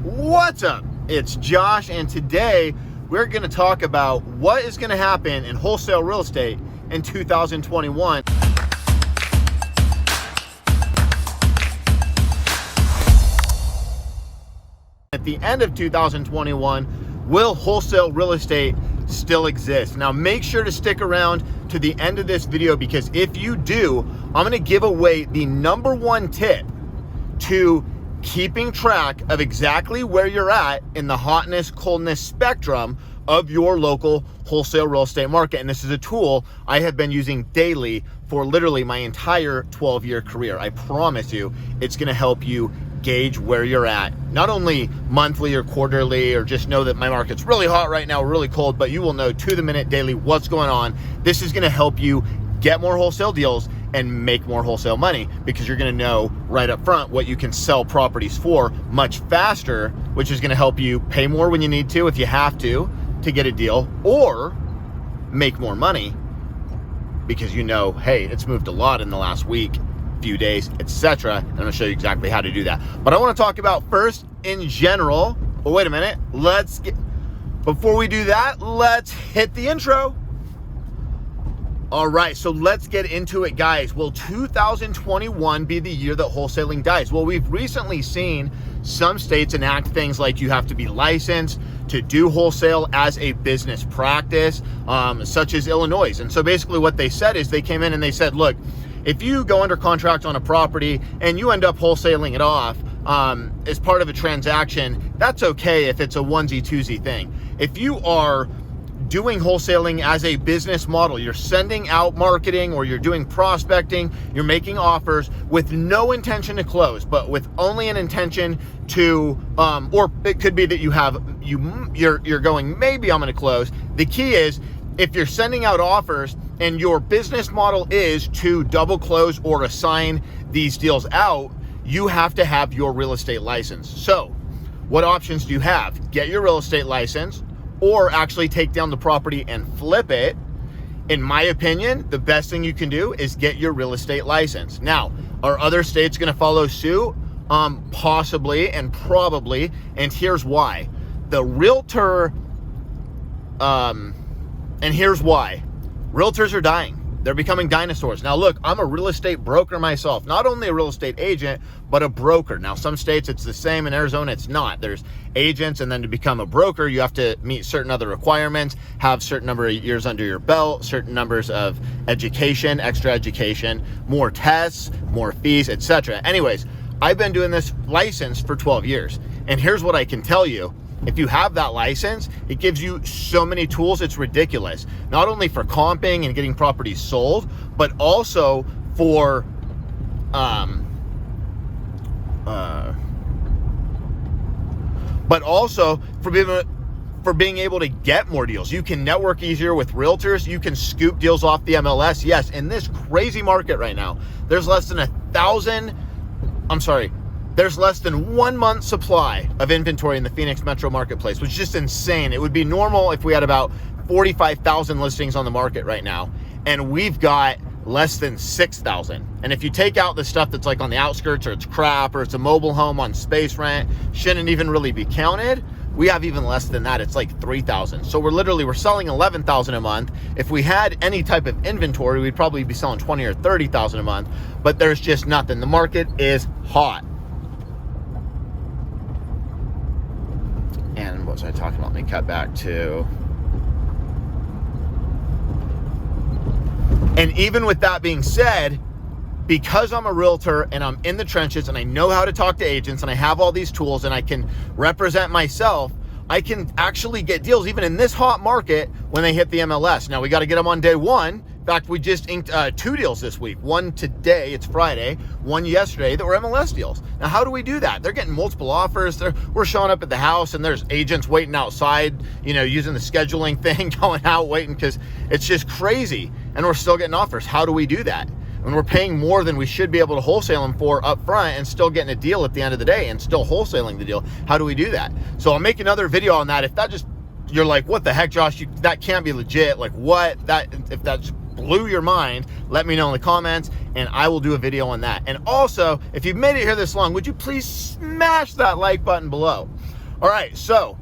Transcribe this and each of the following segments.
What's up? It's Josh, and today we're going to talk about what is going to happen in wholesale real estate in 2021. At the end of 2021, will wholesale real estate still exist? Now, make sure to stick around to the end of this video, because if you do, I'm going to give away the #1 tip to keeping track of exactly where you're at in the hotness, coldness spectrum of your local wholesale real estate market. And this is a tool I have been using daily for literally my entire 12-year career. I promise you, it's going to help you gauge where you're at, not only monthly or quarterly, or just know that my market's really hot right now, really cold, but you will know to the minute daily what's going on. This is going to help you get more wholesale deals and make more wholesale money, because you're going to know right up front what you can sell properties for much faster, which is going to help you pay more when you need to, if you have to get a deal, or make more money because you know, hey, it's moved a lot in the last week, few days, etc. And I'm going to show you exactly how to do that. But I want to talk about first in general. Well, wait a minute. Before we do that, let's hit the intro. All right, so let's get into it, guys. Will 2021 be the year that wholesaling dies? Well, we've recently seen some states enact things like you have to be licensed to do wholesale as a business practice, such as Illinois. And so basically what they said is they came in and they said, look, if you go under contract on a property and you end up wholesaling it off as part of a transaction, that's okay if it's a onesie-twosie thing. If you are doing wholesaling as a business model, you're sending out marketing or you're doing prospecting, you're making offers with no intention to close, but with only an intention to, or it could be that you're going, maybe I'm going to close. The key is, if you're sending out offers and your business model is to double close or assign these deals out, you have to have your real estate license. So what options do you have? Get your real estate license, or actually take down the property and flip it. In my opinion, the best thing you can do is get your real estate license. Now, are other states going to follow suit? Possibly and probably, and here's why. The realtor, and here's why. Realtors are dying. They're becoming dinosaurs. Now look, I'm a real estate broker myself, not only a real estate agent, but a broker. Now some states it's the same, in Arizona it's not. There's agents, and then to become a broker, you have to meet certain other requirements, have certain number of years under your belt, certain numbers of education, extra education, more tests, more fees, etc. Anyways, I've been doing this license for 12 years. And here's what I can tell you. If you have that license, it gives you so many tools, it's ridiculous. Not only for comping and getting properties sold, but also for being able to get more deals. You can network easier with realtors. You can scoop deals off the MLS. Yes, in this crazy market right now, there's less than 1 month supply of inventory in the Phoenix metro marketplace, which is just insane. It would be normal if we had about 45,000 listings on the market right now, and we've got less than 6,000. And if you take out the stuff that's like on the outskirts, or it's crap, or it's a mobile home on space rent, shouldn't even really be counted, we have even less than that. It's like 3,000. So we're selling 11,000 a month. If we had any type of inventory, we'd probably be selling 20 or 30,000 a month, but there's just nothing. The market is hot. And what was I talking about? Let me cut back to. And even with that being said, because I'm a realtor and I'm in the trenches and I know how to talk to agents and I have all these tools and I can represent myself, I can actually get deals even in this hot market when they hit the MLS. Now we got to get them on day one. In fact, we just inked 2 deals this week. One today, it's Friday, one yesterday that were MLS deals. Now, how do we do that? They're getting multiple offers. We're showing up at the house and there's agents waiting outside, using the scheduling thing, going out, waiting, because it's just crazy. And we're still getting offers. How do we do that? When we're paying more than we should be able to wholesale them for up front and still getting a deal at the end of the day and still wholesaling the deal, how do we do that? So I'll make another video on that. If that just, you're like, what the heck, Josh, that can't be legit. Like what? If that's blew your mind, let me know in the comments and I will do a video on that. And also, if you've made it here this long, would you please smash that like button below? All right, so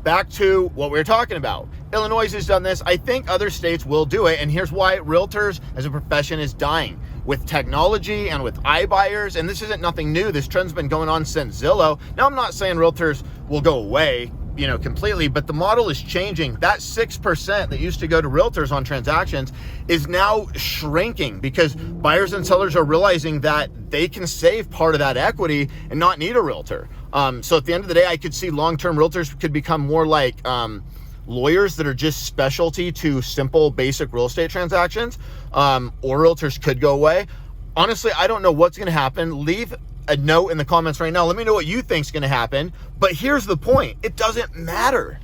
back to what we were talking about. Illinois has done this. I think other states will do it. And here's why realtors as a profession is dying. With technology and with iBuyers, and this isn't nothing new. This trend's been going on since Zillow. Now, I'm not saying realtors will go away, completely, but the model is changing. That 6% that used to go to realtors on transactions is now shrinking because buyers and sellers are realizing that they can save part of that equity and not need a realtor. So at the end of the day, I could see long-term realtors could become more like lawyers that are just specialty to simple, basic real estate transactions, or realtors could go away. Honestly, I don't know what's going to happen. Leave a note in the comments right now. Let me know what you think is going to happen. But here's the point. It doesn't matter,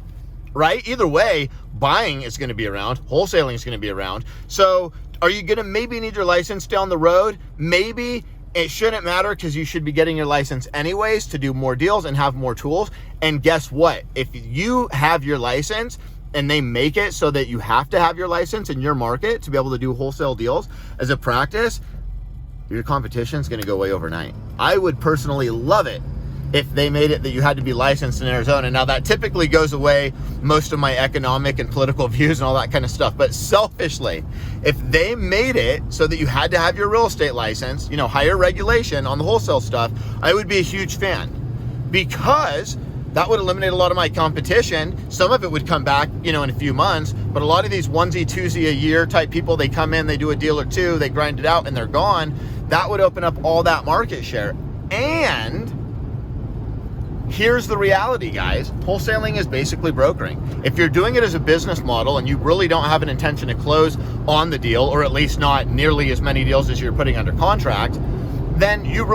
right? Either way, buying is going to be around. Wholesaling is going to be around. So are you going to maybe need your license down the road? Maybe. It shouldn't matter because you should be getting your license anyways to do more deals and have more tools. And guess what? If you have your license and they make it so that you have to have your license in your market to be able to do wholesale deals as a practice, your competition is going to go away overnight. I would personally love it if they made it that you had to be licensed in Arizona. Now that typically goes away most of my economic and political views and all that kind of stuff. But selfishly, if they made it so that you had to have your real estate license, higher regulation on the wholesale stuff, I would be a huge fan because that would eliminate a lot of my competition. Some of it would come back, in a few months, but a lot of these onesie, twosie a year type people, they come in, they do a deal or two, they grind it out and they're gone. That would open up all that market share. And here's the reality, guys. Wholesaling is basically brokering. If you're doing it as a business model and you really don't have an intention to close on the deal, or at least not nearly as many deals as you're putting under contract, then you're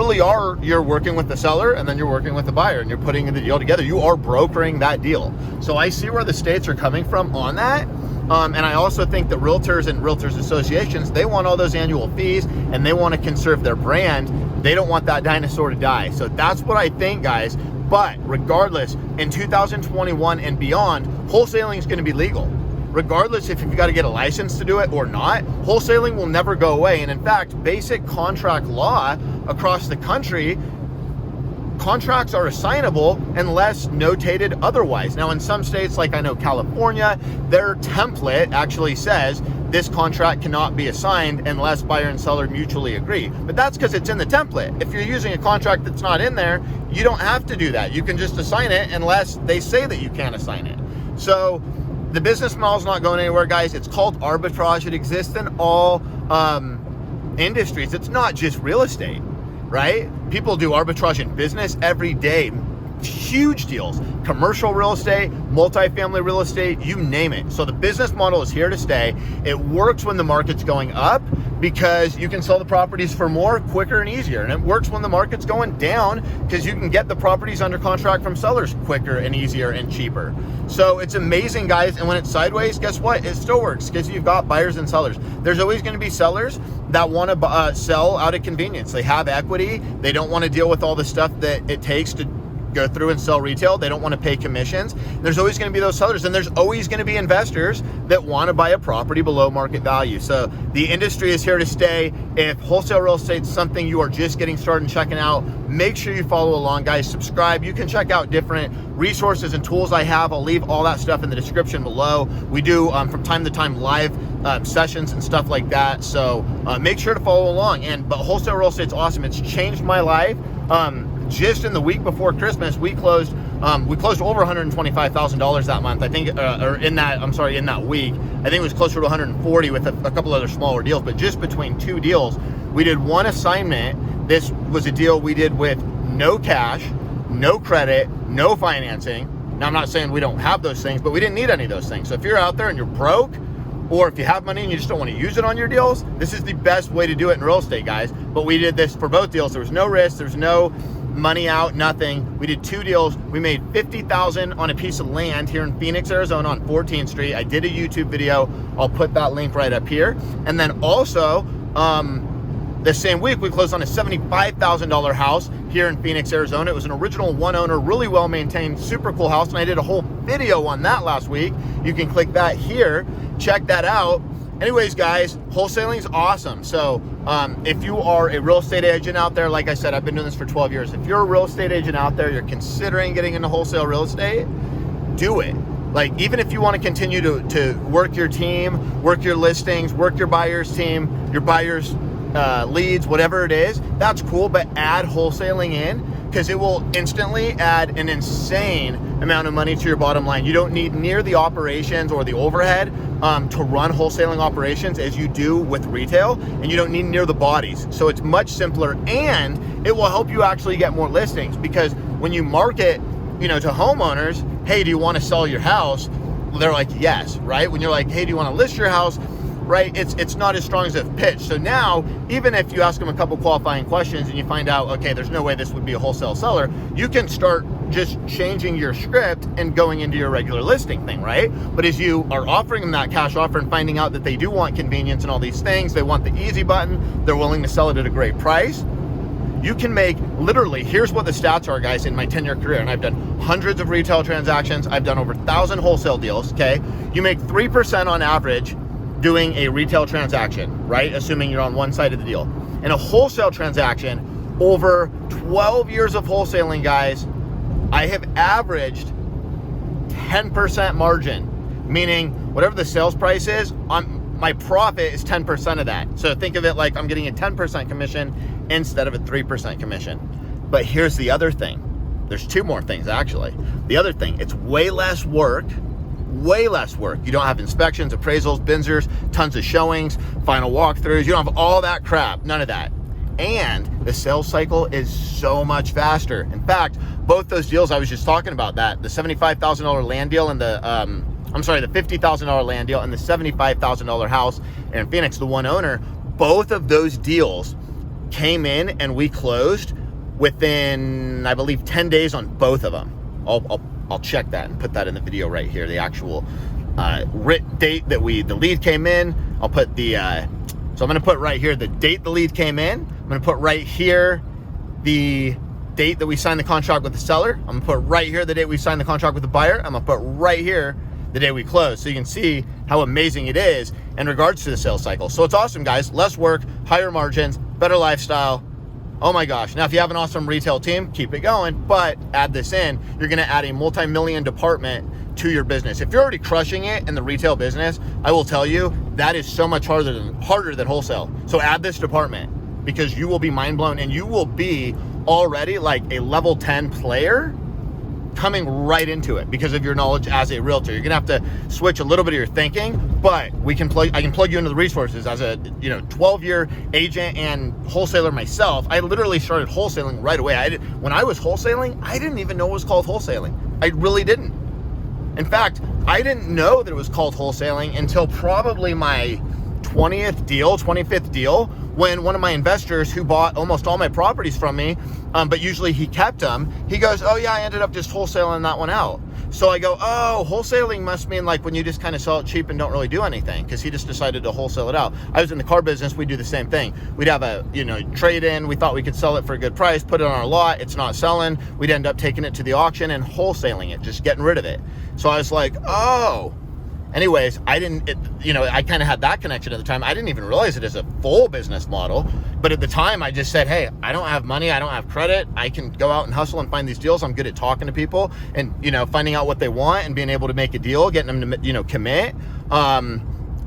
working with the seller and then you're working with the buyer and you're putting the deal together. You are brokering that deal. So I see where the states are coming from on that. And I also think that realtors and realtors associations, they want all those annual fees and they want to conserve their brand. They don't want that dinosaur to die. So that's what I think, guys. But regardless, in 2021 and beyond, wholesaling is going to be legal. Regardless if you've got to get a license to do it or not, wholesaling will never go away. And in fact, basic contract law across the country, contracts are assignable unless notated otherwise. Now, in some states, like I know California, their template actually says this contract cannot be assigned unless buyer and seller mutually agree. But that's because it's in the template. If you're using a contract that's not in there, you don't have to do that. You can just assign it unless they say that you can't assign it. So the business model is not going anywhere, guys. It's called arbitrage. It exists in all industries. It's not just real estate, right? People do arbitrage in business every day. Huge deals, commercial real estate, multifamily real estate, you name it. So the business model is here to stay. It works when the market's going up because you can sell the properties for more, quicker, and easier. And it works when the market's going down because you can get the properties under contract from sellers quicker and easier and cheaper. So it's amazing, guys. And when it's sideways, guess what? It still works because you've got buyers and sellers. There's always going to be sellers that want to sell out of convenience. They have equity. They don't want to deal with all the stuff that it takes to go through and sell retail. They don't want to pay commissions. There's always going to be those sellers, and there's always going to be investors that want to buy a property below market value. So the industry is here to stay. If wholesale real estate is something you are just getting started and checking out, make sure you follow along, guys. Subscribe. You can check out different resources and tools I have. I'll leave all that stuff in the description below. We do from time to time live sessions and stuff like that. So make sure to follow along. But wholesale real estate's awesome. It's changed my life. Just in the week before Christmas, we closed over $125,000 that month. I think, in that week, I think it was closer to 140 with a couple other smaller deals. But just between two deals, we did one assignment. This was a deal we did with no cash, no credit, no financing. Now, I'm not saying we don't have those things, but we didn't need any of those things. So if you're out there and you're broke, or if you have money and you just don't want to use it on your deals, this is the best way to do it in real estate, guys. But we did this for both deals. There was no risk. There was no money out, nothing. We did two deals. We made $50,000 on a piece of land here in Phoenix, Arizona on 14th Street. I did a YouTube video. I'll put that link right up here. And then also, the same week, we closed on a $75,000 house here in Phoenix, Arizona. It was an original one owner, really well maintained, super cool house. And I did a whole video on that last week. You can click that here, check that out. anyways, guys, wholesaling is awesome. So if you are a real estate agent out there, like I said, I've been doing this for 12 years. If you're a real estate agent out there, you're considering getting into wholesale real estate, do it. Like, even if you want to continue to work your team, work your listings, work your buyer's team, your buyer's leads, whatever it is, that's cool, but add wholesaling in, because it will instantly add an insane amount of money to your bottom line. You don't need near the operations or the overhead to run wholesaling operations as you do with retail, and you don't need near the bodies. So it's much simpler, and it will help you actually get more listings, because when you market, to homeowners, hey, do you want to sell your house? They're like, yes, right? When you're like, hey, do you want to list your house? Right? It's not as strong as a pitch. So now, even if you ask them a couple qualifying questions and you find out, okay, there's no way this would be a wholesale seller, you can start just changing your script and going into your regular listing thing, right? But as you are offering them that cash offer and finding out that they do want convenience and all these things, they want the easy button, they're willing to sell it at a great price, you can make, literally, here's what the stats are, guys, in my 10-year career, and I've done hundreds of retail transactions, I've done over 1,000 wholesale deals, okay? You make 3% on average doing a retail transaction, right? Assuming you're on one side of the deal. In a wholesale transaction, over 12 years of wholesaling, guys, I have averaged 10% margin, meaning whatever the sales price is, my profit is 10% of that. So think of it like I'm getting a 10% commission instead of a 3% commission. But here's the other thing. There's two more things, actually. The other thing, it's way less work. Way less work. You don't have inspections, appraisals, benzers, tons of showings, final walkthroughs. You don't have all that crap, none of that. And the sales cycle is so much faster. In fact, both those deals I was just talking about, that the $75,000 land deal and the $50,000 land deal and the $75,000 house in Phoenix, the one owner, both of those deals came in and we closed within, I believe, 10 days on both of them. I'll check that and put that in the video right here. The actual date that the lead came in. I'll put the, so I'm going to put right here the date the lead came in. I'm going to put right here the date that we signed the contract with the seller. I'm going to put right here the date we signed the contract with the buyer. I'm going to put right here the day we close. So you can see how amazing it is in regards to the sales cycle. So it's awesome, guys. Less work, higher margins, better lifestyle. Oh my gosh. Now, if you have an awesome retail team, keep it going, but add this in. You're going to add a multi-million department to your business. If you're already crushing it in the retail business, I will tell you that is so much harder than wholesale. So add this department, because you will be mind blown, and you will be already like a level 10 player coming right into it because of your knowledge as a realtor. You're gonna have to switch a little bit of your thinking, but I can plug you into the resources. As a 12-year agent and wholesaler myself, I literally started wholesaling right away. When I was wholesaling, I didn't even know it was called wholesaling. I really didn't. In fact, I didn't know that it was called wholesaling until probably my 25th deal, when one of my investors who bought almost all my properties from me, but usually he kept them, he goes, oh yeah, I ended up just wholesaling that one out. So I go, oh, wholesaling must mean like when you just kind of sell it cheap and don't really do anything, because he just decided to wholesale it out. I was in the car business, we do the same thing. We'd have a trade in, we thought we could sell it for a good price, put it on our lot, it's not selling, we'd end up taking it to the auction and wholesaling it, just getting rid of it. So I was like, oh. Anyways, I kind of had that connection at the time. I didn't even realize it as a full business model. But at the time, I just said, hey, I don't have money. I don't have credit. I can go out and hustle and find these deals. I'm good at talking to people and, finding out what they want and being able to make a deal, getting them to, commit.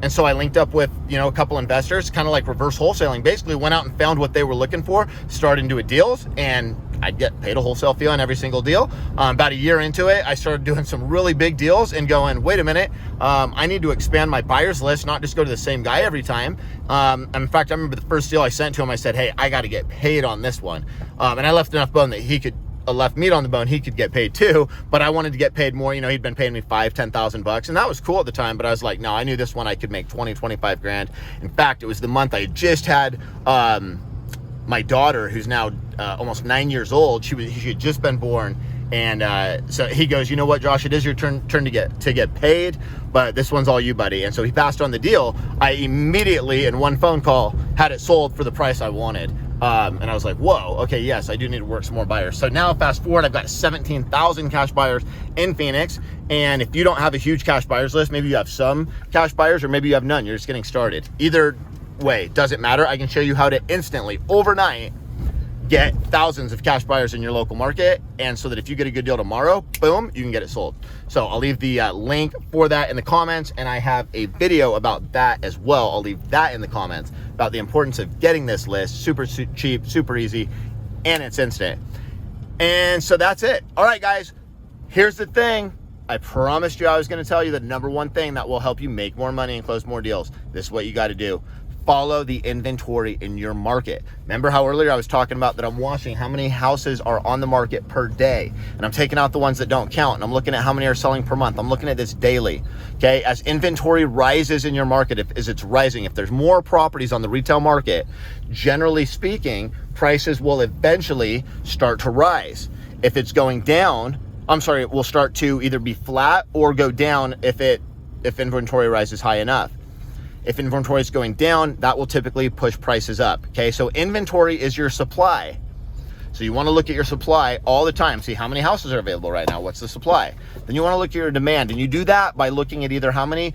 And so I linked up with, a couple investors, kind of like reverse wholesaling. Basically went out and found what they were looking for, started doing deals, and I'd get paid a wholesale fee on every single deal. About a year into it, I started doing some really big deals and going, wait a minute, I need to expand my buyers list, not just go to the same guy every time. In fact, I remember the first deal I sent to him, I said, hey, I got to get paid on this one. And I left enough bone that he could, left meat on the bone, he could get paid too, but I wanted to get paid more. He'd been paying me $5,000-$10,000 and that was cool at the time, but I was like, no, I knew this one I could make 20-25 grand. In fact, it was the month I had just had my daughter, who's now almost 9 years old. She had just been born, and so he goes, you know what, Josh, it is your turn to get paid, but this one's all you, buddy. And so he passed on the deal. I immediately, in one phone call, had it sold for the price I wanted. And I was like, whoa, okay, yes, I do need to work some more buyers. So now fast forward, I've got 17,000 cash buyers in Phoenix. And if you don't have a huge cash buyers list, maybe you have some cash buyers or maybe you have none, you're just getting started. Either way, doesn't matter. I can show you how to instantly, overnight, get thousands of cash buyers in your local market. And so that if you get a good deal tomorrow, boom, you can get it sold. So I'll leave the link for that in the comments. And I have a video about that as well. I'll leave that in the comments about the importance of getting this list. Super cheap, super easy, and it's instant. And so that's it. All right, guys, here's the thing. I promised you I was going to tell you the number one thing that will help you make more money and close more deals. This is what you got to do. Follow the inventory in your market. Remember how earlier I was talking about that I'm watching how many houses are on the market per day, and I'm taking out the ones that don't count, and I'm looking at how many are selling per month. I'm looking at this daily, okay? As inventory rises in your market, as it's rising, if there's more properties on the retail market, generally speaking, prices will eventually start to rise. If it's going down, it will start to either be flat or go down if inventory rises high enough. If inventory is going down, that will typically push prices up, okay? So inventory is your supply. So you want to look at your supply all the time. See how many houses are available right now. What's the supply? Then you want to look at your demand. And you do that by looking at either how many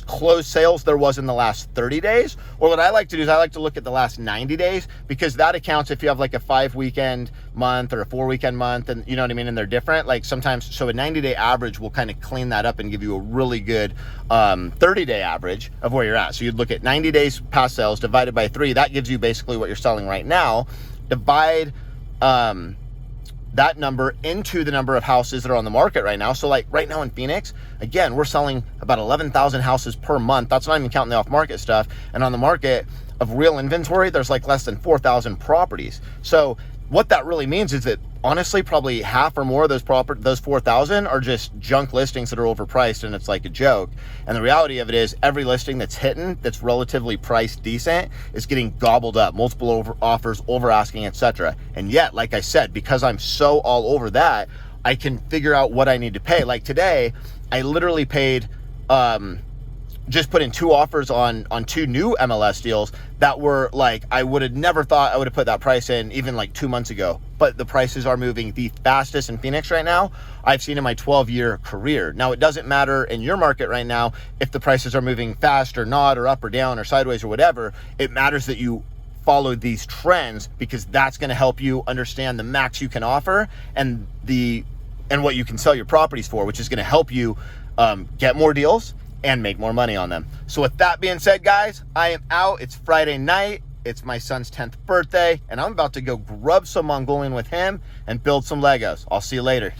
closed sales there was in the last 30 days. Or what I like to do is I like to look at the last 90 days because that accounts if you have like a 5-weekend month or a 4-weekend month, and you know what I mean? And they're different. Like sometimes, so a 90-day average will kind of clean that up and give you a really good 30-day average of where you're at. So you'd look at 90 days past sales divided by 3. That gives you basically what you're selling right now. Divide that number into the number of houses that are on the market right now. So like right now in Phoenix, again, we're selling about 11,000 houses per month. That's not even counting the off market stuff. And on the market of real inventory, there's like less than 4,000 properties. So what that really means is that honestly, probably half or more of those 4,000 are just junk listings that are overpriced and it's like a joke. And the reality of it is every listing that's hitting, that's relatively priced decent, is getting gobbled up, multiple offers, over asking, etc. And yet, like I said, because I'm so all over that, I can figure out what I need to pay. Like today, I literally paid, just put in 2 offers on 2 new MLS deals that were like, I would have never thought I would have put that price in even like 2 months ago. But the prices are moving the fastest in Phoenix right now I've seen in my 12-year career. Now, it doesn't matter in your market right now if the prices are moving fast or not, or up or down or sideways or whatever. It matters that you follow these trends because that's going to help you understand the max you can offer and what you can sell your properties for, which is going to help you get more deals and make more money on them. So with that being said, guys, I am out. It's Friday night. It's my son's 10th birthday, and I'm about to go grub some Mongolian with him and build some Legos. I'll see you later.